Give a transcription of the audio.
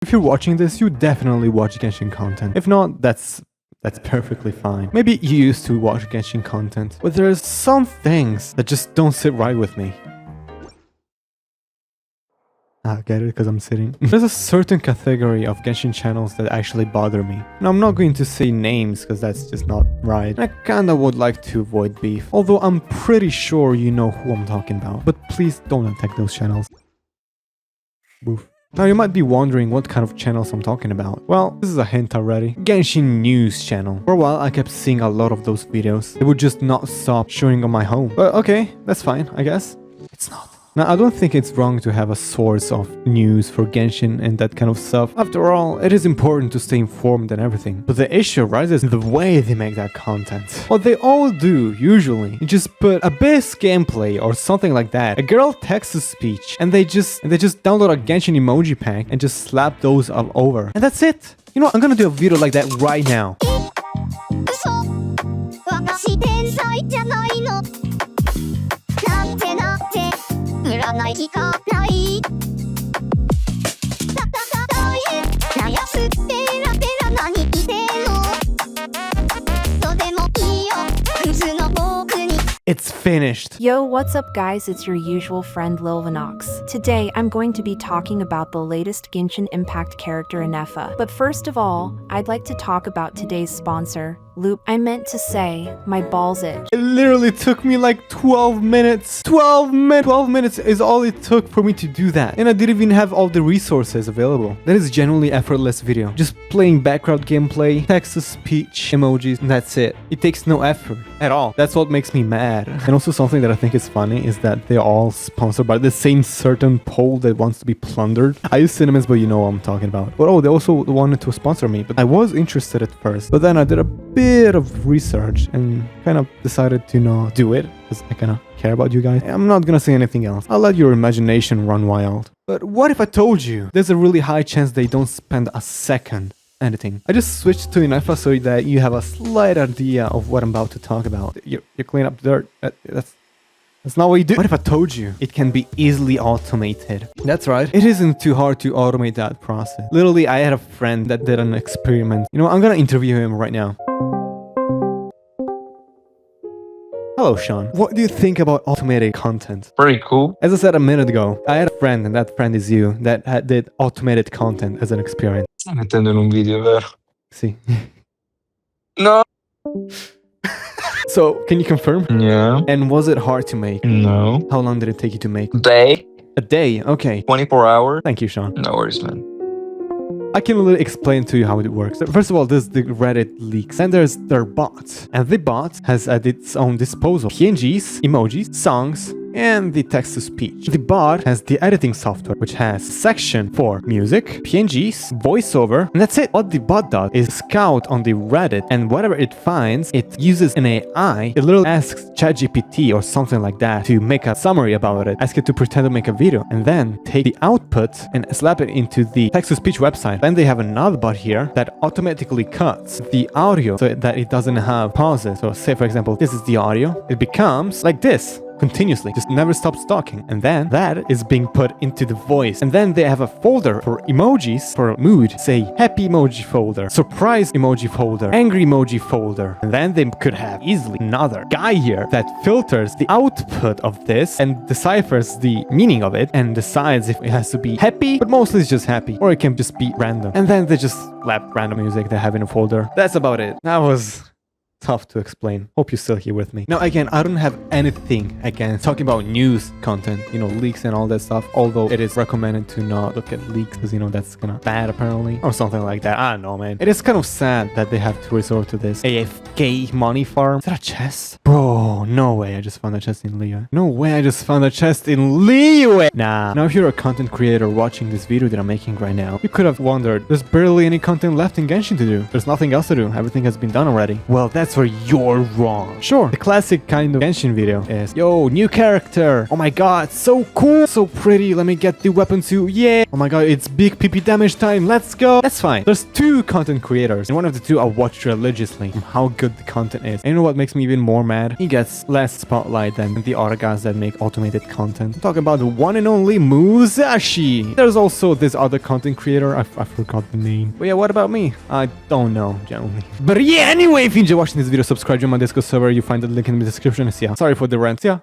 if you're watching this, you definitely watch Genshin content. If not, that's perfectly fine. Maybe you used to watch Genshin content, but there's some things that just don't sit right with me. Get it? Because I'm sitting. There's a certain category of Genshin channels that actually bother me. Now, I'm not going to say names because that's just not right. I kinda would like to avoid beef, although I'm pretty sure you know who I'm talking about. But please don't attack those channels. Boof. Now you might be wondering what kind of channels I'm talking about. Well, this is a hint already. Genshin News channel. For a while I kept seeing a lot of those videos. They would just not stop showing on my home. But okay, that's fine, I guess. It's not. Now, I don't think it's wrong to have a source of news for Genshin and that kind of stuff. After all, it is important to stay informed and everything. But the issue arises in the way they make that content. What they all do, usually, is just put a base gameplay or something like that, a girl text-to-speech, and they just download a Genshin emoji pack and just slap those all over. And that's it. You know what? I'm gonna do a video like that right now. It's finished. Yo, what's up guys, it's your usual friend Lil Vanox. Today, I'm going to be talking about the latest Genshin Impact character in EFA. But first of all, I'd like to talk about today's sponsor, Loop. I meant to say, my balls itch. It literally took me like 12 minutes. 12 minutes is all it took for me to do that. And I didn't even have all the resources available. That is genuinely effortless video. Just playing background gameplay, text-to-speech, emojis, and that's it. It takes no effort at all. That's what makes me mad. And also something that I think is funny is that they're all sponsored by the same certain pole that wants to be plundered. I use synonyms, but you know what I'm talking about. But oh, they also wanted to sponsor me. But I was interested at first. But then I did a bit of research and kind of decided to not do it because I kind of care about you guys. I'm not gonna say anything else. I'll let your imagination run wild. But what if I told you there's a really high chance they don't spend a second editing? I just switched to Inefa so that you have a slight idea of what I'm about to talk about. You clean up dirt. That's not what you do. What if I told you it can be easily automated? That's right. It isn't too hard to automate that process. Literally, I had a friend that did an experiment. You know, I'm gonna interview him right now. Hello, Sean. What do you think about automated content? Pretty cool. As I said a minute ago, I had a friend, and that friend is you, that did automated content as an experiment. Stai mettendo in un video, vero? See? No. So, can you confirm? Yeah. And was it hard to make? No. How long did it take you to make? Day. A day? Okay. 24 hours. Thank you, Sean. No worries, man. I can really explain to you how it works. First of all, there's the Reddit leaks, and there's their bot. And the bot has at its own disposal PNGs, emojis, songs, and the text-to-speech. The bot has the editing software, which has a section for music, PNGs, voiceover, and that's it. What the bot does is scout on the Reddit, and whatever it finds, it uses an AI. It literally asks ChatGPT or something like that to make a summary about it, ask it to pretend to make a video, and then take the output and slap it into the text-to-speech website. Then they have another bot here that automatically cuts the audio so that it doesn't have pauses. So say, for example, this is the audio. It becomes like this. Continuously, just never stops talking, and then that is being put into the voice, and then they have a folder for emojis for mood, say happy emoji folder, surprise emoji folder, angry emoji folder, and then they could have easily another guy here that filters the output of this and deciphers the meaning of it and decides if it has to be happy, but mostly it's just happy, or it can just be random, and then they just slap random music they have in a folder. That's about it. That was tough to explain. Hope you're still here with me. Now, again, I don't have anything against talking about news content, you know, leaks and all that stuff, although it is recommended to not look at leaks because, you know, that's kind of bad apparently, or something like that. I don't know, man. It is kind of sad that they have to resort to this AFK money farm. Is that a chest? Bro, no way I just found a chest in Liyue. No way I just found a chest in Liyue. Nah. Now, if you're a content creator watching this video that I'm making right now, you could have wondered, there's barely any content left in Genshin to do. There's nothing else to do. Everything has been done already. Well, that's that's where you're wrong. Sure, the classic kind of Genshin video is, yo, new character. Oh my god, so cool, so pretty. Let me get the weapon too. Yeah. Oh my god, it's big PP damage time. Let's go. That's fine. There's two content creators, and one of the two I watch religiously on how good the content is. And you know what makes me even more mad? He gets less spotlight than the other guys that make automated content. I'm talking about the one and only Musashi. There's also this other content creator. I forgot the name. But yeah, what about me? I don't know, generally. But yeah, anyway, if you enjoyed watching this video, subscribe to my Discord server. You find the link in the description. Yeah, sorry for the rant. Yeah.